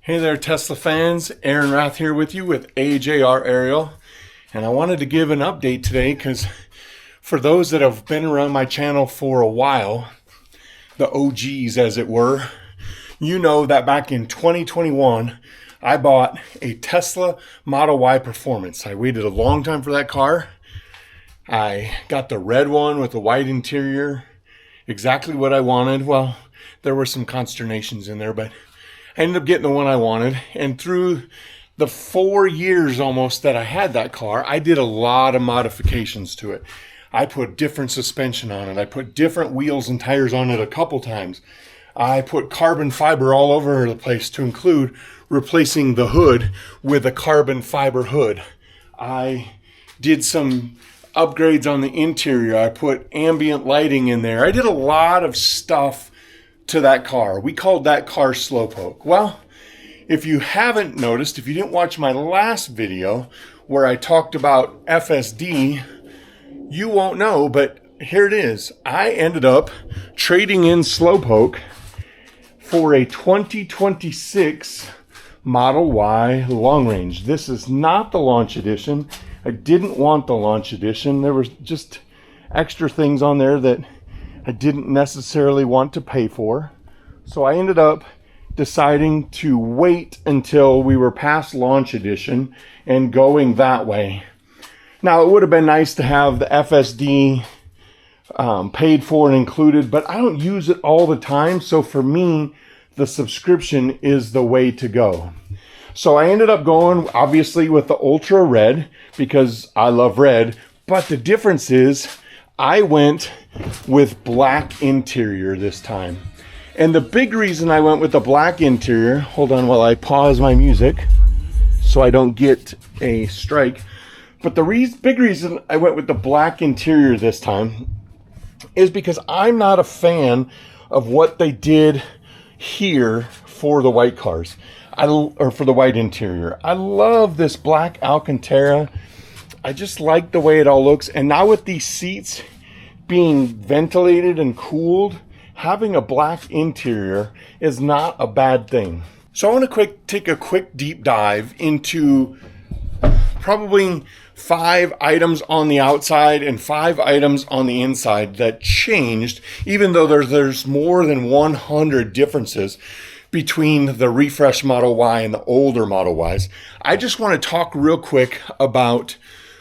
Hey there, Tesla fans. Aaron Rath here with you with AJR Aerial. And I wanted to give an update today because for those that have been around my channel for a while, the OGs as it were, you know that back in 2021, I bought a Tesla Model Y Performance. I waited a long time for that car. I got the red one with the white interior, exactly what I wanted. Well, there were some consternations in there, but I ended up getting the one I wanted. And through the 4 years almost that I had that car, I did a lot of modifications to it. I put different suspension on it. I put different wheels and tires on it a couple times. I put carbon fiber all over the place to include replacing the hood with a carbon fiber hood. I did some upgrades on the interior. I put ambient lighting in there. I did a lot of stuff to that car. We called that car Slowpoke. Well, if you haven't noticed, if you didn't watch my last video where I talked about FSD, you won't know, but here it is. I ended up trading in Slowpoke for a 2026 Model Y long range. This is not the launch edition. I didn't want the launch edition. There was just extra things on there that I didn't necessarily want to pay for. So I ended up deciding to wait until we were past launch edition and going that way. Now, it would have been nice to have the FSD paid for and included, but I don't use it all the time. So for me, the subscription is the way to go. So I ended up going, obviously, with the Ultra Red because I love red. But the difference is I went with black interior this time. And the big reason I went with the black interior, hold on while I pause my music so I don't get a strike. But the big reason I went with the black interior this time is because I'm not a fan of what they did here for the white cars. Or for the white interior. I love this black Alcantara. I just like the way it all looks. And now with these seats being ventilated and cooled, having a black interior is not a bad thing. So I want to take a quick deep dive into probably 5 items on the outside and 5 items on the inside that changed, even though there's more than 100 differences between the refresh Model Y and the older Model Ys. I just want to talk real quick about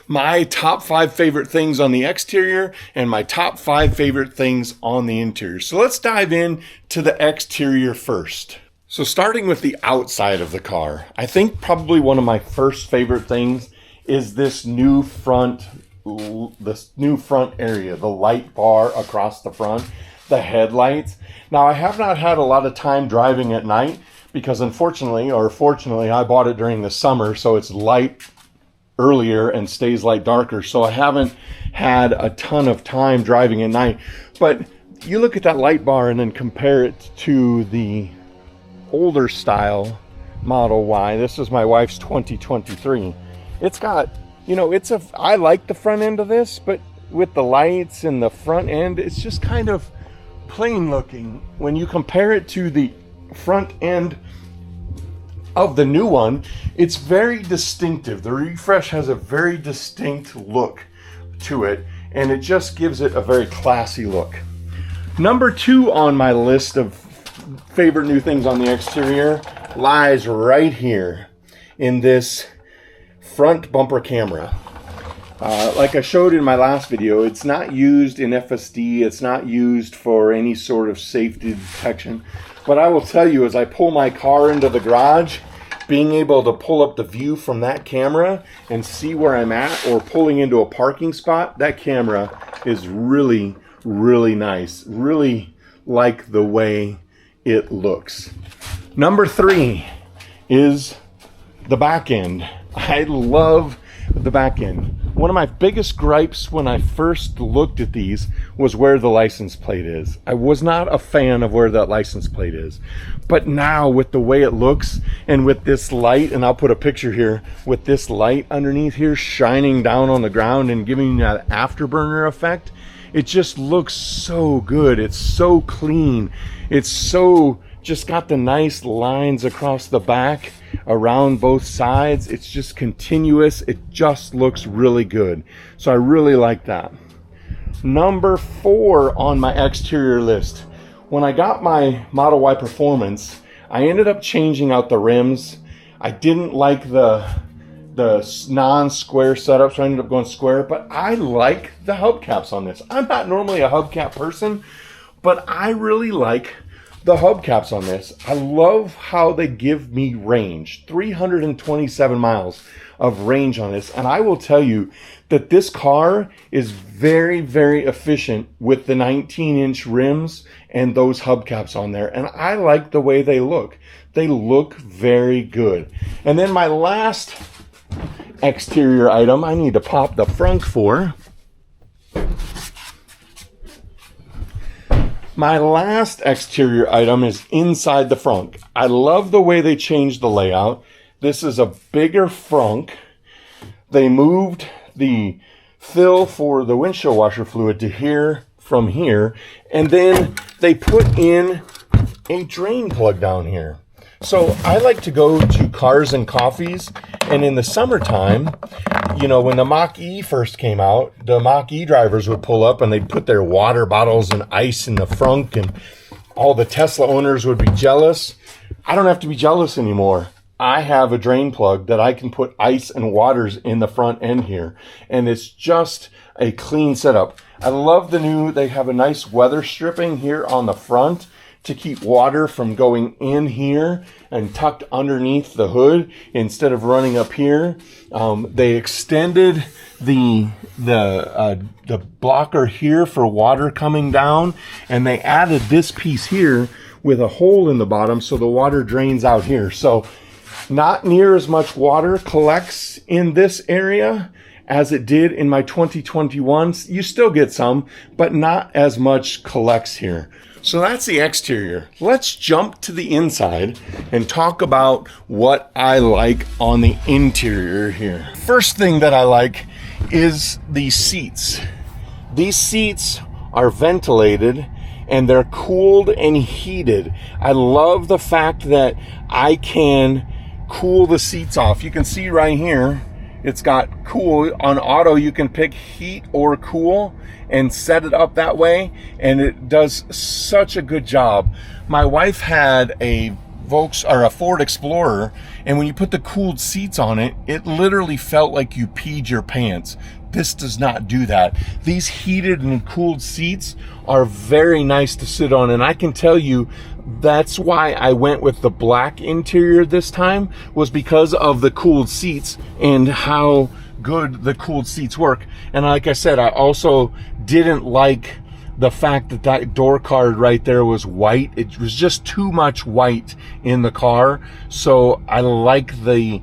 my top 5 favorite things on the exterior and my top 5 favorite things on the interior. So let's dive in to the exterior first. So starting with the outside of the car, I think probably one of my first favorite things is this new front area, the light bar across the front, the headlights. Now, I have not had a lot of time driving at night because unfortunately, or fortunately, I bought it during the summer, so it's light earlier and stays light darker. So I haven't had a ton of time driving at night. But you look at that light bar and then compare it to the older style Model Y. This is my wife's 2023. It's got, I like the front end of this, but with the lights and the front end, it's just kind of plain looking. When you compare it to the front end of the new one, it's very distinctive. The refresh has a very distinct look to it, and it just gives it a very classy look. Number 2 on my list of favorite new things on the exterior lies right here in this front bumper camera. Like I showed in my last video, it's not used in FSD. It's not used for any sort of safety detection. What I will tell you is I pull my car into the garage, being able to pull up the view from that camera and see where I'm at, or pulling into a parking spot, that camera is really, really nice. Really like the way it looks. Number 3 is the back end. I love the back end. One of my biggest gripes when I first looked at these was where the license plate is. I was not a fan of where that license plate is. But now with the way it looks and with this light, and I'll put a picture here, with this light underneath here shining down on the ground and giving that afterburner effect, it just looks so good. It's so clean. It's so Just got the nice lines across the back around both sides. It's just continuous. It just looks really good. So I really like that. Number 4 on my exterior list. When I got my Model Y Performance, I ended up changing out the rims. I didn't like the non-square setup, so I ended up going square, but I like the hubcaps on this. I'm not normally a hubcap person, but I really like the hubcaps on this. I love how they give me range, 327 miles of range on this. And I will tell you that this car is very, very efficient with the 19-inch rims and those hubcaps on there. And I like the way they look. They look very good. And then my last exterior item I need to pop the frunk for. My last exterior item is inside the frunk. I love the way they changed the layout. This is a bigger frunk. They moved the fill for the windshield washer fluid to here from here, and then they put in a drain plug down here. So I like to go to Cars and Coffees, and in the summertime, you know, when the Mach-E first came out, the Mach-E drivers would pull up and they'd put their water bottles and ice in the frunk, and all the Tesla owners would be jealous. I don't have to be jealous anymore. I have a drain plug that I can put ice and waters in the front end here, and it's just a clean setup. I love they have a nice weather stripping here on the front to keep water from going in here and tucked underneath the hood instead of running up here. They extended the blocker here for water coming down, and they added this piece here with a hole in the bottom so the water drains out here. So not near as much water collects in this area as it did in my 2021. You still get some, but not as much collects here. So that's the exterior. Let's jump to the inside and talk about what I like on the interior here. First thing that I like is these seats. These seats are ventilated and they're cooled and heated. I love the fact that I can cool the seats off. You can see right here, it's got cool. On auto, you can pick heat or cool and set it up that way, and it does such a good job. My wife had a Ford Explorer, and when you put the cooled seats on it, it literally felt like you peed your pants. This does not do that. These heated and cooled seats are very nice to sit on, and I can tell you that's why I went with the black interior this time, was because of the cooled seats and how good the cooled seats work. And like I said, I also didn't like the fact that that door card right there was white. It was just too much white in the car. So I like the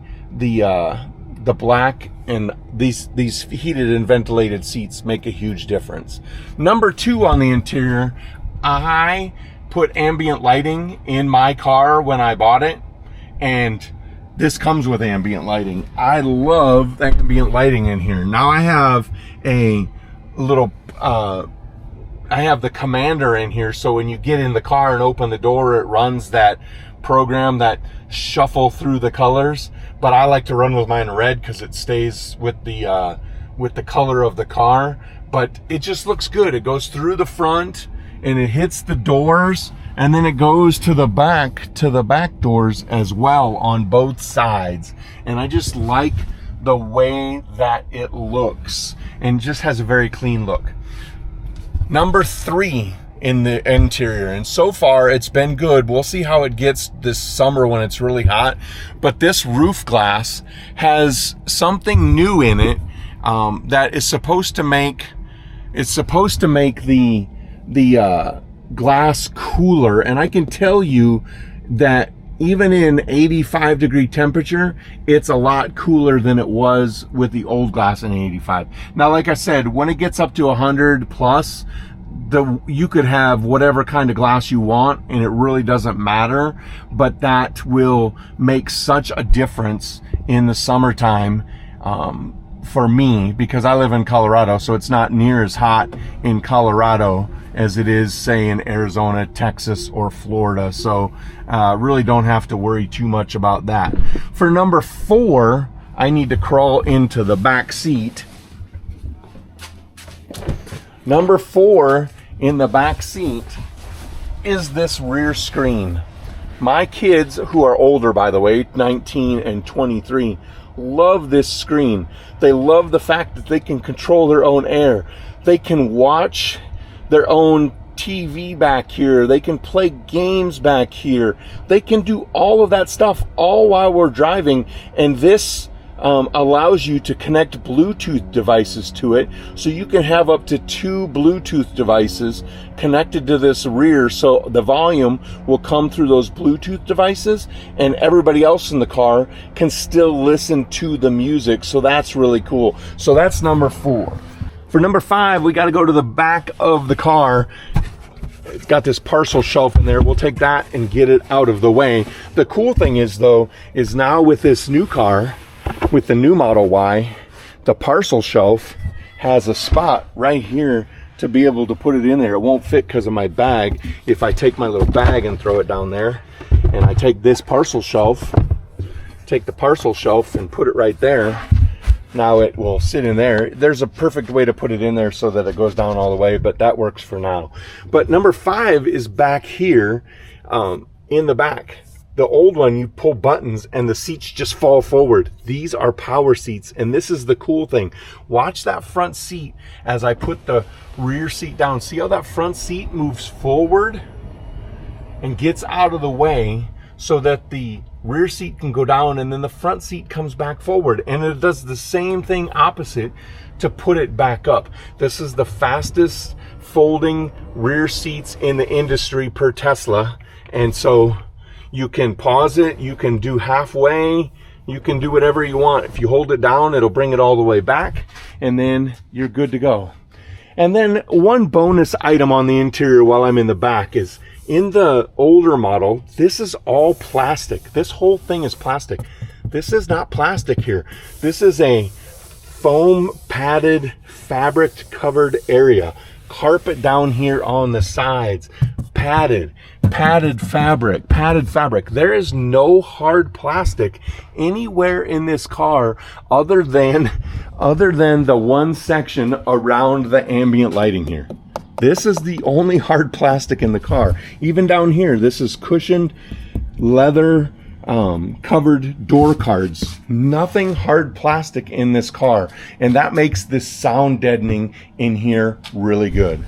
black, and these heated and ventilated seats make a huge difference. Number 2 on the interior, I put ambient lighting in my car when I bought it, and this comes with ambient lighting. I love the ambient lighting in here. Now I have a little, I have the commander in here, so when you get in the car and open the door, it runs that program that shuffle through the colors. But I like to run with mine red because it stays with the color of the car. But it just looks good. It goes through the front and it hits the doors, and then it goes to the back doors as well on both sides. And I just like the way that it looks, and just has a very clean look. Number 3 in the interior, and so far it's been good. We'll see how it gets this summer when it's really hot, but this roof glass has something new in it that is supposed to make the glass cooler. And I can tell you that even in 85 degree temperature, it's a lot cooler than it was with the old glass in 85. Now, like I said, when it gets up to 100 plus, you could have whatever kind of glass you want, and it really doesn't matter. But that will make such a difference in the summertime for me, because I live in Colorado, so it's not near as hot in Colorado as it is, say, in Arizona, Texas, or Florida. So really don't have to worry too much about that. For number 4, I need to crawl into the back seat. Number 4 in the back seat is this rear screen. My kids, who are older, by the way, 19 and 23, love this screen. They love the fact that they can control their own air. They can watch their own TV back here. They can play games back here. They can do all of that stuff all while we're driving. And this allows you to connect Bluetooth devices to it, so you can have up to 2 Bluetooth devices connected to this rear, so the volume will come through those Bluetooth devices and everybody else in the car can still listen to the music. So that's really cool. So that's number 4. For number 5, we got to go to the back of the car. It's got this parcel shelf in there. We'll take that and get it out of the way. The cool thing is, though, is now with this new car, with the new Model Y, the parcel shelf has a spot right here to be able to put it in there. It won't fit because of my bag. If I take my little bag and throw it down there, and I take this parcel shelf, take the parcel shelf and put it right there, now it will sit in there. There's a perfect way to put it in there so that it goes down all the way, but that works for now. But number 5 is back here in the back. The old one, you pull buttons and the seats just fall forward. These are power seats, and this is the cool thing. Watch that front seat as I put the rear seat down. See how that front seat moves forward and gets out of the way so that the rear seat can go down, and then the front seat comes back forward. And it does the same thing opposite to put it back up. This is the fastest folding rear seats in the industry per Tesla. And so you can pause it, you can do halfway, you can do whatever you want. If you hold it down, it'll bring it all the way back, and then you're good to go. And then one bonus item on the interior while I'm in the back is, in the older model, this is all plastic. This whole thing is plastic. This is not plastic here. This is a foam padded, fabric covered area. Carpet down here on the sides. Padded fabric. There is no hard plastic anywhere in this car other than the one section around the ambient lighting here. This is the only hard plastic in the car. Even down here, this is cushioned leather covered door cards. Nothing hard plastic in this car, and that makes this sound deadening in here really good.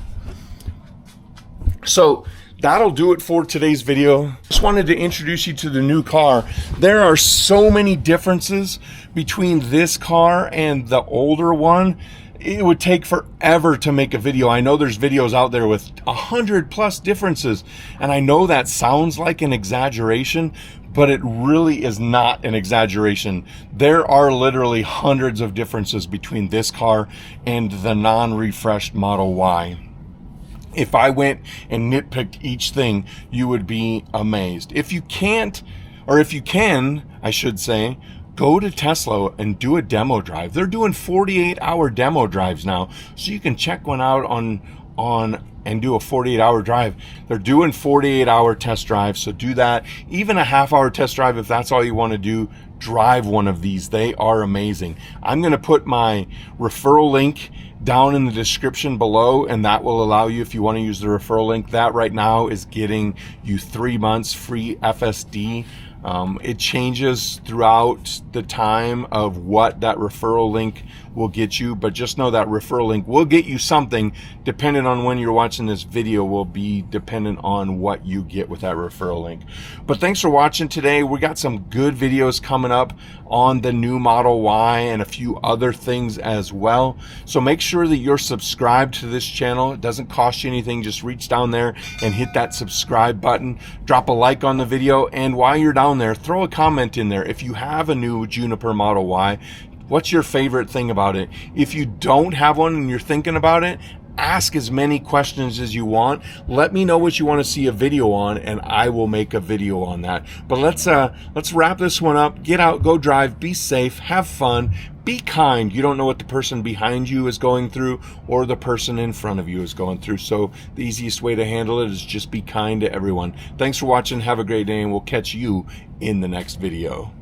So that'll do it for today's video. Just wanted to introduce you to the new car. There are so many differences between this car and the older one. It would take forever to make a video. I know there's videos out there with 100+ differences, and I know that sounds like an exaggeration, but it really is not an exaggeration. There are literally hundreds of differences between this car and the non-refreshed Model Y. If I went and nitpicked each thing, you would be amazed. If you can't, or if you can, I should say, go to Tesla and do a demo drive. They're doing 48-hour demo drives now, so you can check one out on and do a 48-hour drive. They're doing 48-hour test drives, so do that. Even a half-hour test drive, if that's all you want to do, drive one of these. They are amazing. I'm going to put my referral link down in the description below, and that will allow you, if you want to use the referral link, that right now is getting you 3 months free FSD. It changes throughout the time of what that referral link will get you, but just know that referral link will get you something. Depending on when you're watching this video will be dependent on what you get with that referral link. But thanks for watching today. We got some good videos coming up on the new Model Y and a few other things as well. So make sure that you're subscribed to this channel. It doesn't cost you anything. Just reach down there and hit that subscribe button. Drop a like on the video, and while you're down there, throw a comment in there. If you have a new Juniper Model Y, what's your favorite thing about it? If you don't have one and you're thinking about it, ask as many questions as you want. Let me know what you want to see a video on, and I will make a video on that. But let's wrap this one up. Get out, go drive, be safe, have fun, be kind. You don't know what the person behind you is going through or the person in front of you is going through. So the easiest way to handle it is just be kind to everyone. Thanks for watching. Have a great day, and we'll catch you in the next video.